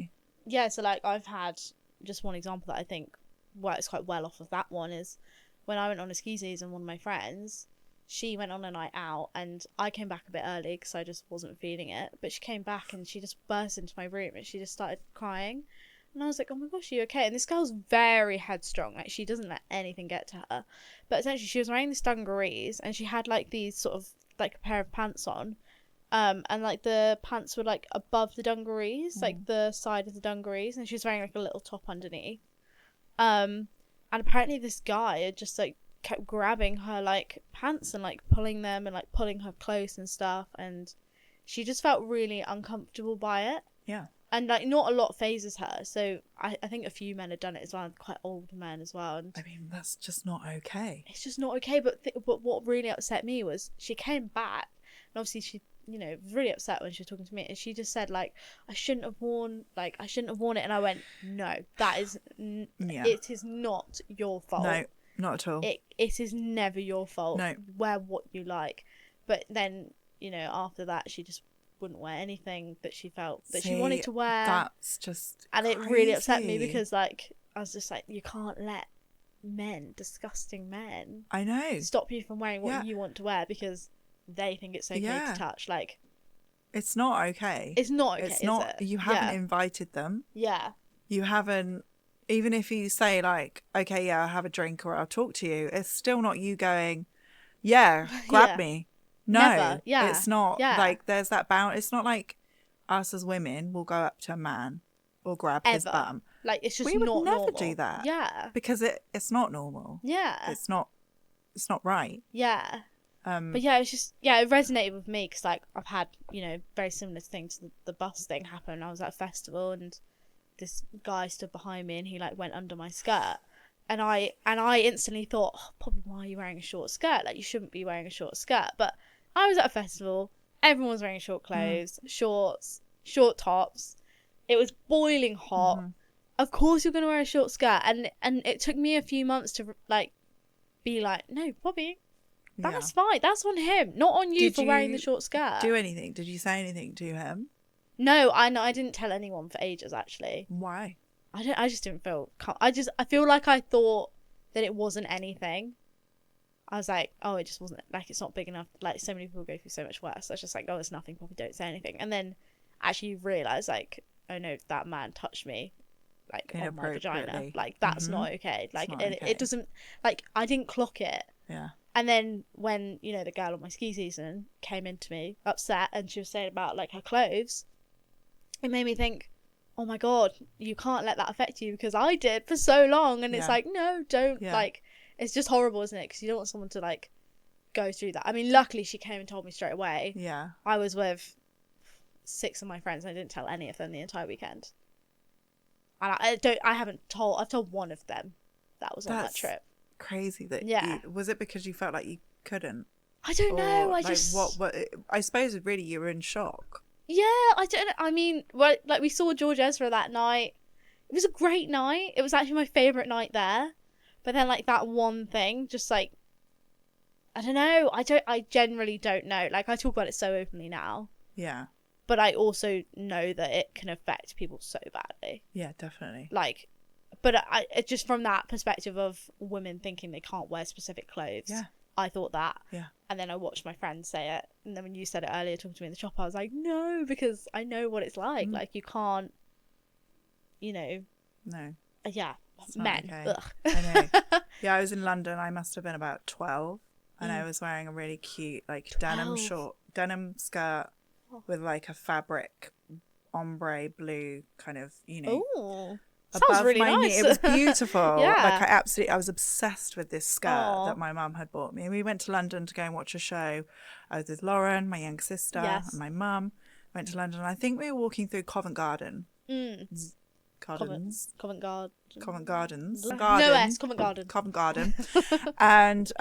yeah, so I've had just one example that I think works quite well off of that one is when I went on a ski season, one of my friends, she went on a night out and I came back a bit early because I just wasn't feeling it. But she came back and she just burst into my room and she just started crying. And I was like, oh my gosh, are you okay? And this girl's very headstrong. She doesn't let anything get to her. But essentially, she was wearing these dungarees and she had these sort of a pair of pants on. And the pants were above the dungarees, the side of the dungarees. And she was wearing a little top underneath. And apparently this guy had just kept grabbing her pants and pulling them and pulling her close and stuff. And she just felt really uncomfortable by it. Yeah. And not a lot phases her, so I think a few men had done it as well, quite old men as well. And I mean, that's just not okay. It's just not okay. But what really upset me was she came back, and obviously she, was really upset when she was talking to me, and she just said I shouldn't have worn it, and I went, no, that is, it is not your fault. No, not at all. It is never your fault. No, wear what you like. But then after that she just wouldn't wear anything that she felt that she wanted to wear. That's just and crazy. It really upset me because I was just you can't let disgusting men, I know, stop you from wearing what you want to wear because they think it's okay to touch. It's not okay. It's not okay. It's not. It? You haven't invited them. Yeah. You haven't. Even if you say okay, I'll have a drink or I'll talk to you, it's still not you going, grab me. No, never. Yeah. It's not there's that bound. It's not us as women will go up to a man or grab his bum. It's just we would not never normal. do that. Yeah, because it's not normal. Yeah, it's not right. Yeah. But yeah, it's just it resonated with me because I've had very similar things to the bus thing happen. I was at a festival and this guy stood behind me and he went under my skirt. And I instantly thought, probably why are you wearing a short skirt? You shouldn't be wearing a short skirt. But I was at a festival. Everyone was wearing short clothes, shorts, short tops. It was boiling hot. Mm-hmm. Of course you're going to wear a short skirt. And it took me a few months to be no, Bobby, that's fine. That's on him, not on you for wearing the short skirt. Do anything? Did you say anything to him? No, I didn't tell anyone for ages actually. Why? I just didn't feel. I feel like I thought that it wasn't anything. I was oh, it just wasn't it's not big enough. So many people go through so much worse. So I was just oh, it's nothing. Probably don't say anything. And then actually realised oh no, that man touched me like on my vagina. Inappropriately. Like that's not okay. Like not it okay. doesn't, like I didn't clock it. Yeah. And then when, you know, the girl on my ski season came into me upset and she was saying about like her clothes, it made me think, oh my God, you can't let that affect you, because I did for so long. And it's like, no, don't. Like, it's just horrible, isn't it? Because you don't want someone to like go through that. I mean, luckily she came and told me straight away. Yeah. I was with 6 of my friends and I didn't tell any of them the entire weekend. And I've told one of them that was on that trip. Crazy that was it because you felt like you couldn't? I don't know. I suppose really you were in shock. Yeah, I mean, well, like we saw George Ezra that night. It was a great night. It was actually my favourite night there. But then like that one thing, just like, I don't know. I generally don't know. Like I talk about it so openly now. Yeah. But I also know that it can affect people so badly. Yeah, definitely. Like, but I just from that perspective of women thinking they can't wear specific clothes. Yeah. I thought that. Yeah. And then I watched my friend say it. And then when you said it earlier, talking to me in the shop, I was like, no, because I know what it's like. Like, you can't, you know. No. Yeah. Men. Okay. Ugh. I know. Yeah, I was in London. I must have been about 12. And I was wearing a really cute, like, denim skirt with, like, a fabric ombre blue kind of, you know. Ooh. Sounds really nice. Knee. It was beautiful. Yeah. Like I was obsessed with this skirt that my mum had bought me. And we went to London to go and watch a show. I was with Lauren, my younger sister, and my mum. Went to London. And I think we were walking through Covent Garden. Gardens. Covent Garden. Covent Gardens. No S, Covent Garden. Covent Garden. And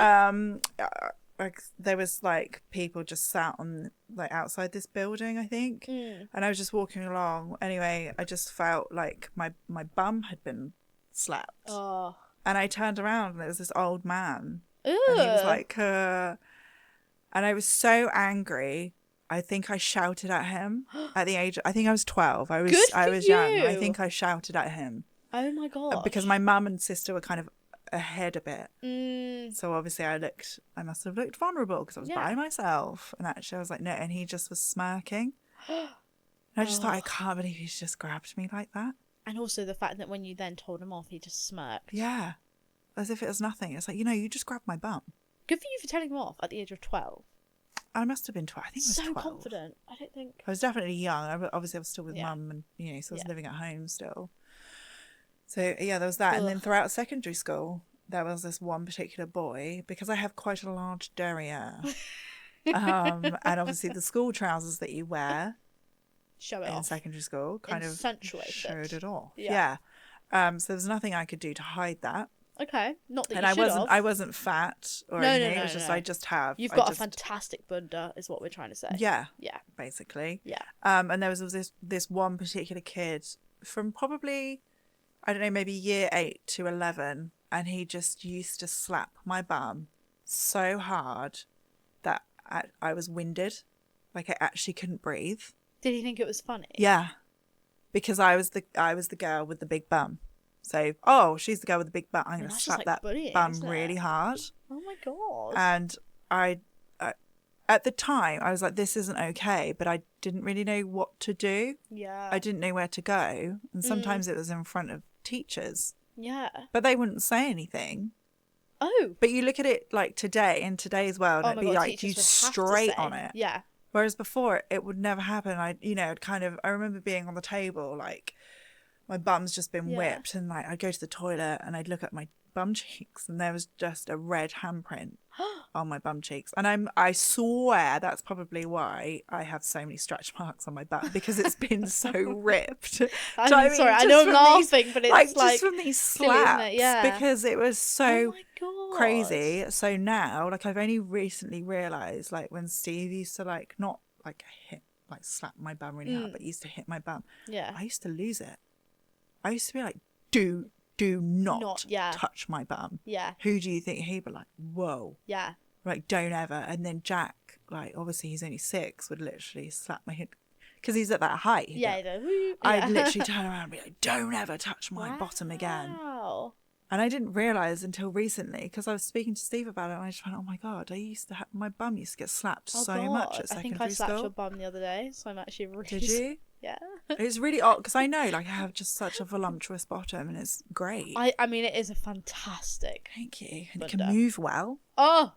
like there was like people just sat on like outside this building, I think. And I was just walking along. Anyway, I just felt like my bum had been slapped. Oh. And I turned around and there was this old man. Ooh. And he was like, and I was so angry. I think I shouted at him at the age. I think I was 12. I was young. I think I shouted at him. Oh my God! Because my mum and sister were kind of ahead a bit. So obviously I must have looked vulnerable because I was by myself. And actually I was like, no. And he just was smirking. And I just thought, I can't believe he's just grabbed me like that. And also the fact that when you then told him off, he just smirked. Yeah. As if it was nothing. It's like, you just grabbed my bum. Good for you for telling him off at the age of 12. I must have been 12. I think I was so 12. Confident. I don't think. I was definitely young. Obviously, I was still with mum and, so I was living at home still. So, yeah, there was that. Ugh. And then throughout secondary school, there was this one particular boy, because I have quite a large derriere. And obviously the school trousers that you wear in secondary school kind of showed it off. Yeah. So there was nothing I could do to hide that. Okay, not that and you I wasn't fat or anything. It was just I just have. You've got a fantastic bunda, is what we're trying to say. Yeah, yeah, basically. Yeah. And there was this one particular kid from probably, I don't know, maybe year 8 to 11, and he just used to slap my bum so hard that I was winded, like I actually couldn't breathe. Did he think it was funny? Yeah, because I was the girl with the big bum. So, she's the girl with the big bum. I'm going to slap that bum really hard. Oh my God. And I at the time, I was like, this isn't okay, but I didn't really know what to do. Yeah. I didn't know where to go. And sometimes it was in front of teachers. Yeah. But they wouldn't say anything. Oh. But you look at it like today, in today's world, and it'd be like you straight on it. Yeah. Whereas before, it would never happen. I remember being on the table, like, my bum's just been whipped, and like I'd go to the toilet and I'd look at my bum cheeks and there was just a red handprint on my bum cheeks. And I swear that's probably why I have so many stretch marks on my bum, because it's been so ripped. I know I'm laughing, but it's like just from these slaps, silly, yeah. because it was so crazy. So now, like, I've only recently realised, like, when Steve used to like not like slap my bum really hard, but used to hit my bum. Yeah. I used to lose it. I used to be like, do not touch my bum. Yeah. Who do you think? He'd be like, whoa. Yeah. Like, don't ever. And then Jack, like, obviously he's only 6, would literally slap my head. Because he's at that height. Yeah. I'd literally turn around and be like, don't ever touch my bottom again. Wow. And I didn't realise until recently, because I was speaking to Steve about it, and I just went, oh my God, my bum used to get slapped so much at secondary school. I think I slapped your bum the other day, so I'm actually really... Did you? Yeah. It's really odd because I know, like, I have just such a voluptuous bottom, and it's great. I mean, it is a fantastic. Thank you. And it bunda. can move well. Oh,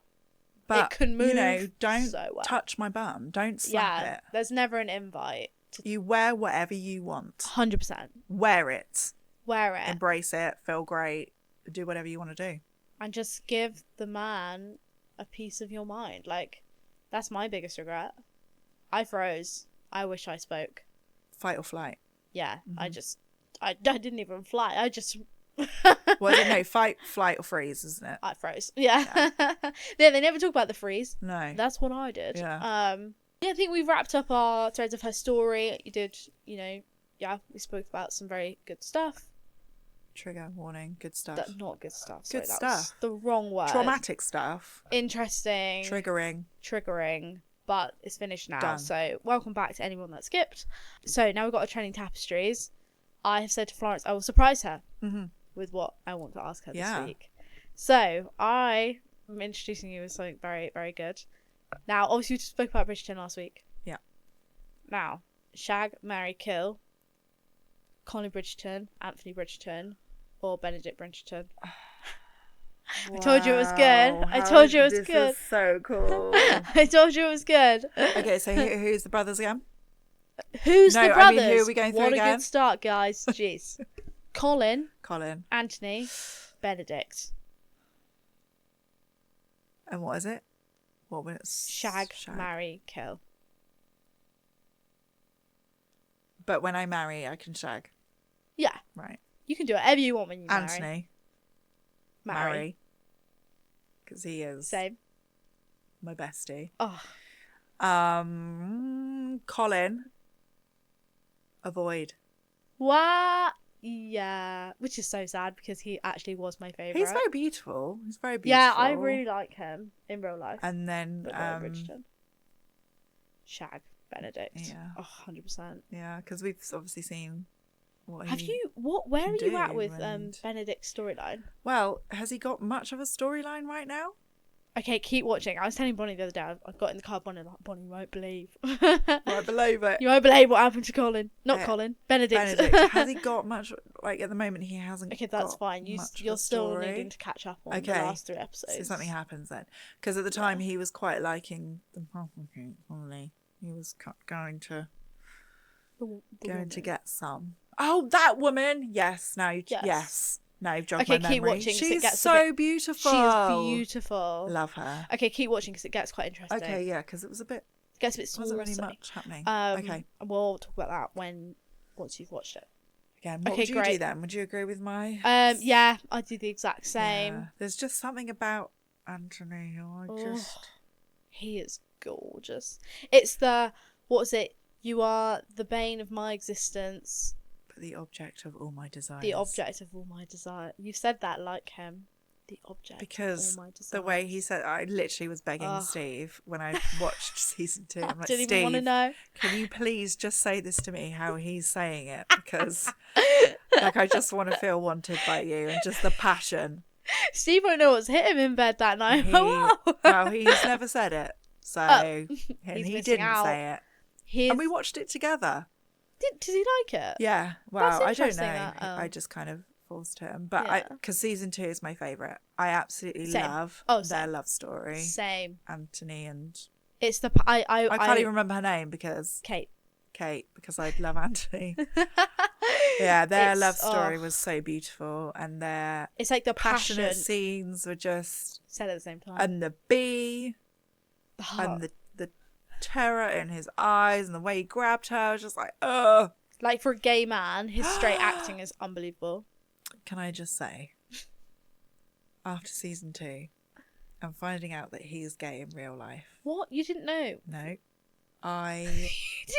But it can move. You know, don't so well. touch my bum. Don't slap it. There's never an invite. You wear whatever you want. 100%. Wear it. Wear it. Embrace it. Feel great. Do whatever you want to do. And just give the man a piece of your mind. Like, that's my biggest regret. I froze. I wish I spoke. Fight or flight. Yeah, I didn't even fly. I just... Well, no, fight, flight or freeze, isn't it? I froze. Yeah. Yeah, they never talk about the freeze. No. That's what I did. Yeah. Yeah, I think we've wrapped up our threads of her story. You did, you know, yeah, we spoke about some very good stuff. Trigger warning. Good stuff. Not good stuff. Sorry, Good that stuff. was the wrong word. Traumatic stuff. Interesting. Triggering. But it's finished now. Done. So welcome back to anyone that skipped. So now we've got our trending tapestries. I have said to Florence I will surprise her with what I want to ask her this week. So I am introducing you with something very, very good. Now, obviously, we just spoke about Bridgerton last week. Yeah. Now, shag, marry, kill. Colin Bridgerton, Anthony Bridgerton, or Benedict Bridgerton. Wow, I told you it was good. I told you it was good. This is so cool. I told you it was good. Okay, so who's the brothers again? Who's the brothers? I mean, who are we going through what again? a good start, guys. Jeez. Colin, Anthony, Benedict. And what is it? What was it? Shag, marry, kill. But when I marry, I can shag. Yeah. Right. You can do whatever you want when you Anthony. Marry. Because he is Same. my bestie. Oh. Colin. Avoid. What? Yeah. Which is so sad because he actually was my favourite. He's very beautiful. beautiful. Yeah, I really like him in real life. And then Bridgerton. Shag, Benedict. Yeah. Oh, 100%. Yeah, because we've obviously seen what where are you at with Benedict's storyline? Well, has he got much of a storyline right now? Okay, keep watching. I was telling Bonnie the other day, I got in the car, Bonnie won't believe. I believe it. You won't believe what happened to Colin. Not Colin, Benedict. Has he got much, like at the moment he hasn't. Okay, that's fine. You're still needing to catch up on the last 3 episodes. So something happens then. Because at the time he was quite liking the Molly. He was going to get some. Oh, that woman! Yes, now yes. Now you've jogged my memory. Keep watching. She's so beautiful. She is beautiful. Love her. Okay, keep watching because it gets quite interesting. Okay, yeah, because it was a bit. It gets a bit saucy. Wasn't really much happening. Okay. We'll talk about that once you've watched it. Again, what would you do then? Would you agree with my? Yeah, I do the exact same. Yeah. There's just something about Anthony who he is gorgeous. It's what is it? You are the bane of my existence. The object of all my desires. The object of all my desire. You said that like him. The object because of all my desires. The way he said, I literally was begging Steve when I watched season 2. I'm like, didn't Steve, even want to know. Can you please just say this to me how he's saying it? Because like I just want to feel wanted by you and just the passion. Steve won't know what's hit him in bed that night. Well, he's never said it, so and he didn't say it. And we watched it together. Does he like it? Yeah. Well, I don't know. That, I just kind of forced him. But because season 2 is my favourite. I absolutely love their love story. Same. Anthony and it's the I can't even remember her name because Kate, because I love Anthony. Yeah, their love story was so beautiful, and their it's like the passionate scenes were just said at the same time. And the bee and the terror in his eyes and the way he grabbed her, I was just like, ugh. Like for a gay man, his straight acting is unbelievable. Can I just say, after season 2, I'm finding out that he's gay in real life. What? You didn't know? No. I You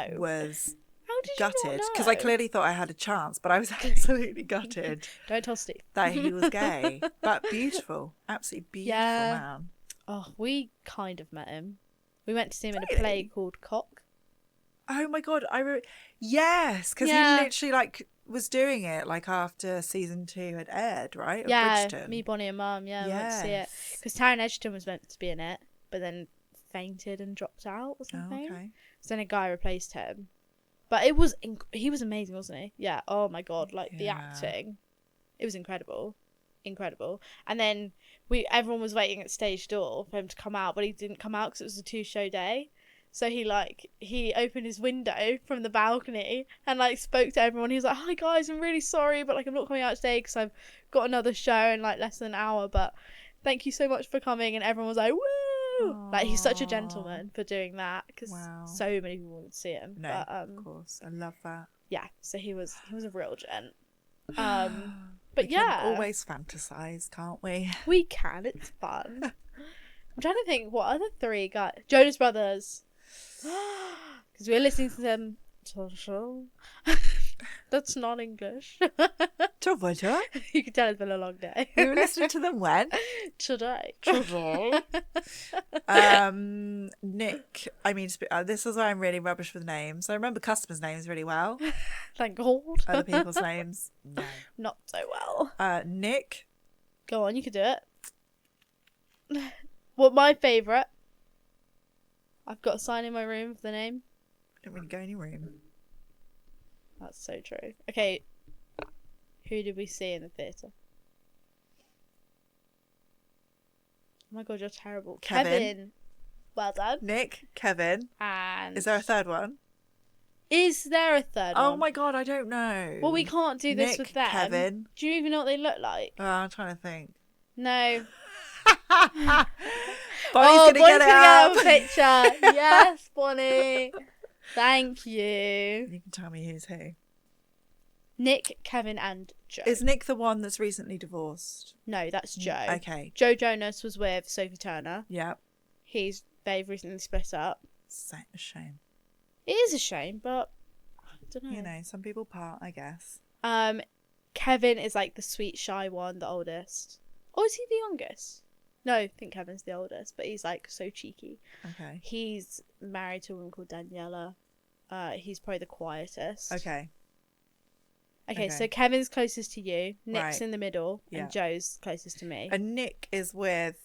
didn't know? Was How did gutted you not know? because I clearly thought I had a chance, but I was absolutely gutted. Don't tell Steve that he was gay, but beautiful, absolutely beautiful man. Oh, we kind of met him. We went to see him in a play called Cock. Oh my god, yes, because he literally was doing it after season 2 had aired, right? Yeah, me, Bonnie, and Mum. Yeah, we went to see it because Taron Egerton was meant to be in it, but then fainted and dropped out or something. Oh, okay. So then a guy replaced him. But he was amazing, wasn't he? Yeah. Oh my god, like the acting, it was incredible. And then everyone was waiting at stage door for him to come out, but he didn't come out because it was a 2-show day. So he opened his window from the balcony and like spoke to everyone. He was like, "Hi guys, I'm really sorry, but like I'm not coming out today because I've got another show in like less than an hour. But thank you so much for coming." And everyone was like, "Woo!" Aww. Like he's such a gentleman for doing that because so many people wanted to see him. No, but, of course, I love that. Yeah, so he was a real gent. But we can always fantasize, can't we? We can. It's fun. I'm trying to think what other 3 guys. Jonas Brothers. Because we're listening to them. That's not English. You can tell it's been a long day. We were listening to them when? Today. Nick. I mean, this is why I'm really rubbish with names. I remember customers' names really well. Thank God. Other people's names, no. Not so well. Nick. Go on, you can do it. What my favourite? I've got a sign in my room for the name. I don't really go in your room. That's so true. Okay, who did we see in the theatre? Oh my god, you're terrible. Kevin. Well done. Nick, Kevin. And is there a third one? Is there a third one? Oh my god, I don't know. Well, we can't do this Nick, with them. Kevin. Do you even know what they look like? Oh, I'm trying to think. No. Bonnie's gonna get a picture. Yes, Bonnie. Thank you. You can tell me who's who. Nick, Kevin, and Joe. Is Nick the one that's recently divorced? No, that's Joe. Okay. Joe Jonas was with Sophie Turner. Yep. They've recently split up. It's a shame. It is a shame, but I don't know. You know, some people part, I guess. Kevin is like the sweet, shy one, the oldest. Or is he the youngest? No, I think Kevin's the oldest, but he's like so cheeky. Okay. He's married to a woman called Daniela. He's probably the quietest. Okay. Okay, so Kevin's closest to you, Nick's Right. in the middle, Yeah. and Joe's closest to me. And Nick is with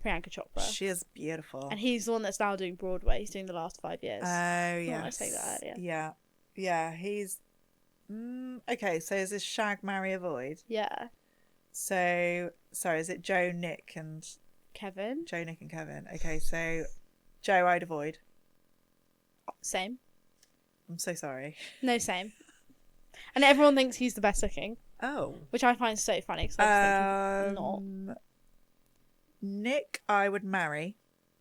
Priyanka Chopra. She is beautiful. And he's the one that's now doing Broadway. He's doing the last 5 years. Oh, yeah. yes. I say that earlier. Yeah. Yeah, he's... okay, so is this Shag, Marry, Avoid? Yeah. So, sorry, is it Joe, Nick, and... Kevin. Joe, Nick, and Kevin. Okay, so Joe, I'd avoid. Same. I'm so sorry. No, same. And everyone thinks he's the best looking. Oh. Which I find so funny because I just think not. Nick, I would marry.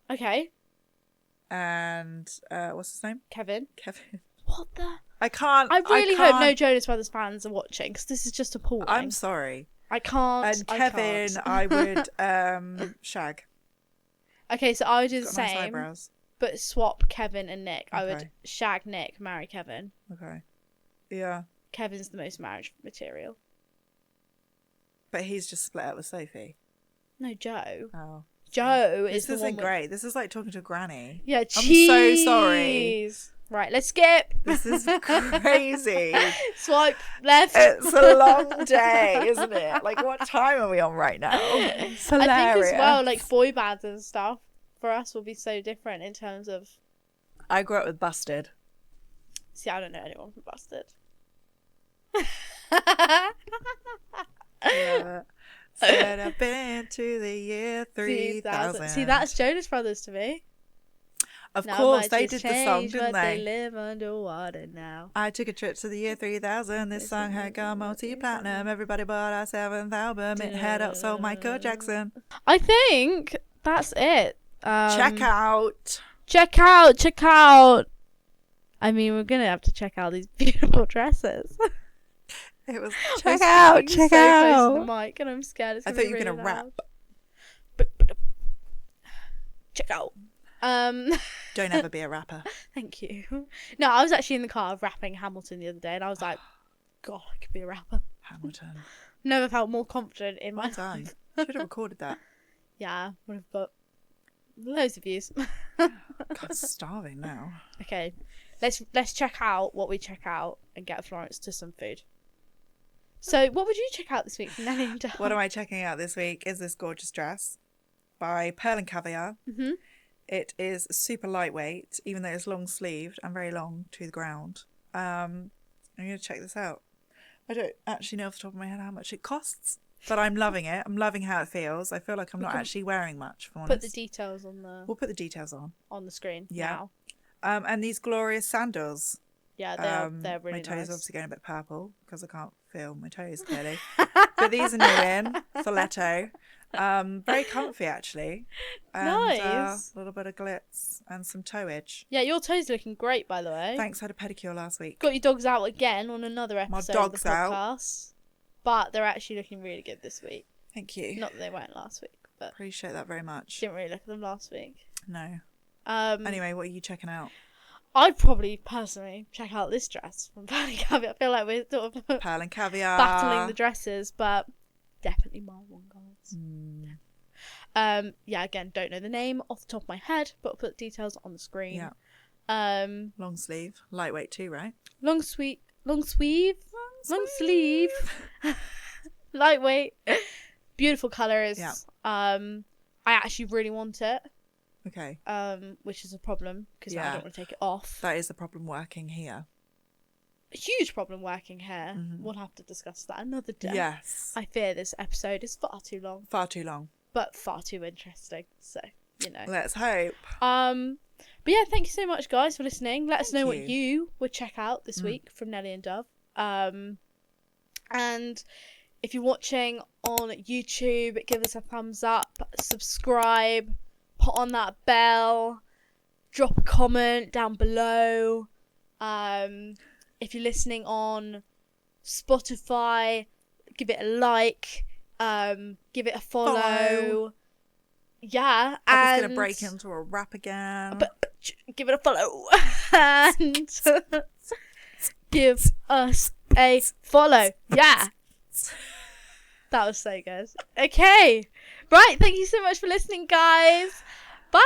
Okay. And what's his name? Kevin. Kevin. What the? I can't. I really hope no Jonas Brothers fans are watching because this is just appalling. I'm sorry. I can't. And Kevin, I would shag. Okay, so I would do the Got nice same, eyebrows. but swap Kevin and Nick. I would Okay. shag Nick, marry Kevin. Okay. Yeah. Kevin's the most marriage material. But he's just split up with Sophie. No, Joe. Oh. Joe This is the one isn't with... great. This is like talking to a granny. Yeah, I'm so sorry. Right, let's skip. This is crazy. Swipe left. It's a long day, isn't it? Like, what time are we on right now? It's hilarious. I think as well, like boy bands and stuff for us will be so different in terms of. I grew up with Busted. See, I don't know anyone from Busted. Yeah. Said I've been to the year 3000. See, that's Jonas Brothers to me. Of Now course, much they has did the changed, song, didn't but they? They live underwater now. I took a trip to the year 3000. This song had gone multi-platinum. Everybody bought our 7th album. It had outsold Michael Jackson. I think that's it. Check out. Check out. Check out. I mean, we're going to have to check out these beautiful dresses. It was Check out. Check so out. close to the mic, and I'm scared it's I going to thought be you were really going to loud. rap. Check out. Don't ever be a rapper. Thank you. No, I was actually in the car rapping Hamilton the other day, and I was like, God, I could be a rapper. Hamilton. Never felt more confident in my Well done. life. Should have recorded that. Yeah, would have got loads of views. God, starving now. Okay, let's check out what we check out and get Florence to some food. So, what would you check out this week from Nellie and Dove? What am I checking out this week is this gorgeous dress by Pearl and Caviar. Mm-hmm. It is super lightweight, even though it's long sleeved and very long to the ground. I'm going to check this out. I don't actually know off the top of my head how much it costs, but I'm loving it. I'm loving how it feels. I feel like I'm not actually wearing much, if I'm honest. Put the details on the... We'll put the details on the screen yeah. now. And these glorious sandals. Yeah, they're really nice. My toes are obviously going a bit purple because I can't feel my toes clearly. But these are new in, stiletto. Very comfy actually. And, nice. A little bit of glitz and some toeage. Yeah, your toes are looking great, by the way. Thanks, I had a pedicure last week. Got your dogs out again on another episode of the podcast. But they're actually looking really good this week. Thank you. Not that they weren't last week, but... Appreciate that very much. Didn't really look at them last week. No. Anyway, what are you checking out? I'd probably personally check out this dress from Pearl and Caviar. I feel like we're sort of Pearl and Caviar battling the dresses, but definitely my one, guys. Yeah, again, don't know the name off the top of my head, but I'll put details on the screen. Yeah. Long sleeve, lightweight too, right? Long sleeve, lightweight, beautiful colours. Yeah. I actually really want it. Okay. Which is a problem because I don't want to take it off. That is the problem working here. A huge problem working here. We'll have to discuss that another day. Yes. I fear this episode is far too long. Far too long. But far too interesting. So, you know. Let's hope. But yeah, thank you so much, guys, for listening. Let us know what you. you would check out this week from Nellie and Dove. And if you're watching on YouTube, give us a thumbs up, subscribe, put on that bell, drop a comment down below. If you're listening on Spotify, give it a like, give it a follow. Yeah, I'm going to break into a rap again. But give it a follow. And give us a follow. Yeah. That was so good. Okay. Right, thank you so much for listening, guys. Bye.